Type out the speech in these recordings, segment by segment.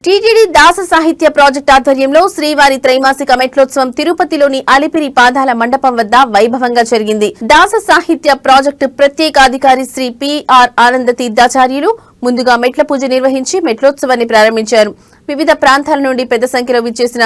TTD దాస సాహిత్య project ఆధ్వర్యంలో శ్రీవారి త్రైమాసిక మెట్లోత్సవం తిరుపతిలోని అలిపిరి పాదాల మండపం వద్ద వైభవంగా జరిగింది. దాస సాహిత్య ప్రాజెక్టు ప్రత్యేక అధికారి శ్రీ పిఆర్ ఆనంద తీర్థాచార్యులు ముందుగా మెట్ల పూజ నిర్వహించి మెట్లోత్సవాన్ని ప్రారంభించారు. వివిధ ప్రాంతాల నుండి పెద్ద సంఖ్యలో విచ్చేసిన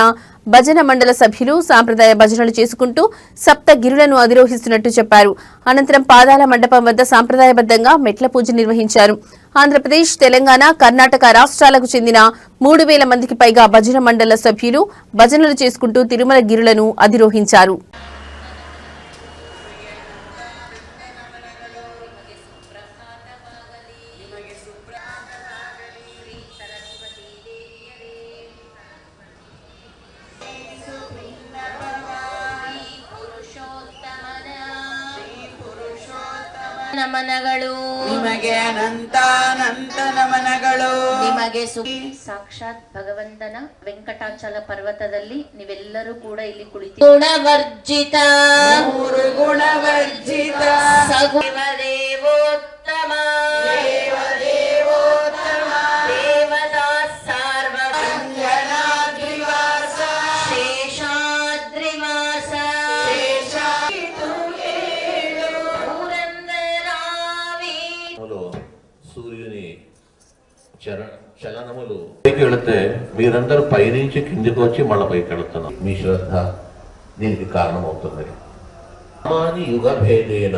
భజన మండల సభ్యులు సాంప్రదాయ భజనలు చేసుకుంటూ సప్తగిరులను అధిరోహిస్తున్నట్టు చెప్పారు. అనంతరం పాదాల మండపం వద్ద సాంప్రదాయబద్దంగా మెట్ల పూజ నిర్వహించారు. ఆంధ్రప్రదేశ్, తెలంగాణ, కర్ణాటక రాష్ట్రాలకు చెందిన 3000 మందికి పైగా భజన మండల సభ్యులు భజనలు చేసుకుంటూ తిరుమల గిరులను అధిరోహించారు. ನಮನಗಳು ನಿಮಗೆ ಅನಂತಾನಂತ ನಮನಗಳು. ನಿಮಗೆ ಸಾಕ್ಷಾತ್ ಭಗವಂತನ ವೆಂಕಟಾಚಲ ಪರ್ವತದಲ್ಲಿ ನೀವೆಲ್ಲರೂ ಕೂಡ ಇಲ್ಲಿ ಕುಳಿತು ಗುಣವರ್ಜಿತ ಮೂರು ಗುಣವರ್ಜಿತ ಸಗುಣ ದೇವೋತ್ತಮ ದೇವದೇವೋತ್ತಮ ದೇವತಾ ಸಾರ್ವಭೌಮ ದ್ವಿವಾಸ ಶೇಷಾದ್ರಿವಾಸ సూర్యుని చలనములు పైకి వెళితే మీరందరూ పైనుంచి కిందికి వచ్చి మళ్ళీ పైకి వెళుతున్నారు. మీ శ్రద్ధ దీనికి కారణమవుతుంది. యుగ భేదేన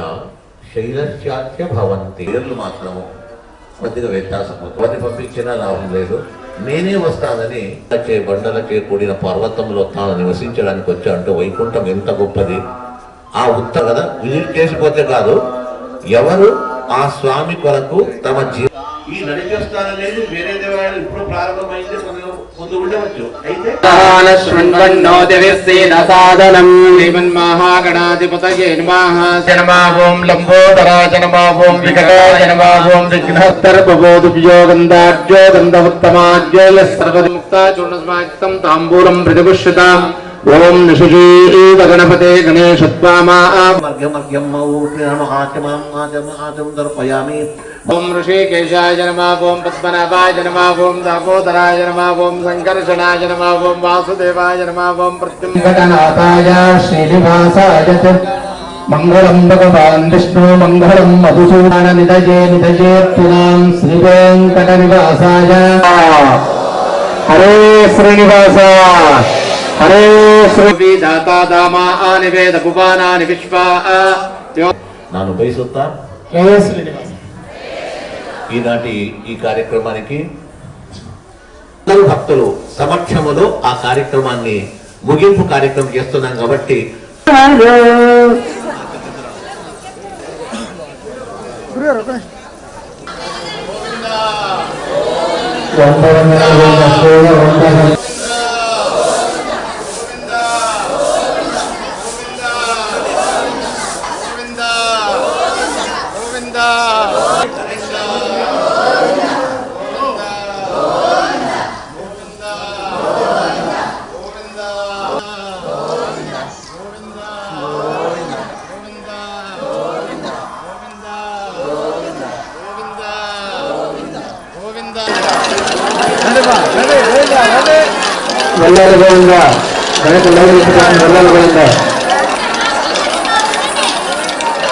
శైలశాఖ్య భవంతి. పేర్లు మాత్రము కొద్దిగా వ్యత్యాసం. వాటిని పంపించినా లాభం లేదు. నేనే వస్తానని బండలకే కూడిన పర్వతంలో తాను నివసించడానికి వచ్చా అంటే వైకుంఠం ఎంత గొప్పది. ఆ ఉత్తర కదా విజిట్ చేసిపోతే కాదు, ఎవరు ఆ స్వామి కొరకు తమ ఈ నడిచేస్తాననేది వేరే దేవాలయాలు ఇప్పుడు ప్రారంభమైంది, ముందు ఉండవచ్చు. అయితే మహాగణాధిపతయే నమః. జనమావం లంబోదరాయ నమః. వికటాయ నమః. విఘ్నస్తరపబోధుభ్యో గంధాఢ్యో గంధముత్తమాజ్యోల సర్వముక్తా చూర్ణస్మాక్తం తాంబూలం ప్రతిపుష్యతాం. ఓం నిషజీవ గణపతే గణేశత్వామా ఓం ఋషికేశాయ నమః. ఓం పద్మనాభాయ నమః. ఓం దామోదరాయ నమః. ఓం సంకర్షణాయ నమః. ఓం వాసుదేవాయ నమః. ఓం ప్రత్యంగనాథాయ శ్రీనివాసాయ మంగళం భగవాన్ విష్ణు మంగళం మధుసూదన నిధయే నిధయేత్తునాం శ్రీ వెంకట నివాసాయ. హరే శ్రీనివాస హరే శ్రీ దాతా దామా నివేద భువానాని విశ్వా. ನಾನು ಬಯಸುತ್ತಾ ఈనాటి ఈ కార్యక్రమానికి భక్తులు సమక్షములో ఆ కార్యక్రమాన్ని ముగింపు కార్యక్రమం చేస్తున్నాం కాబట్టి వెళ్ళాలి గోవిందా.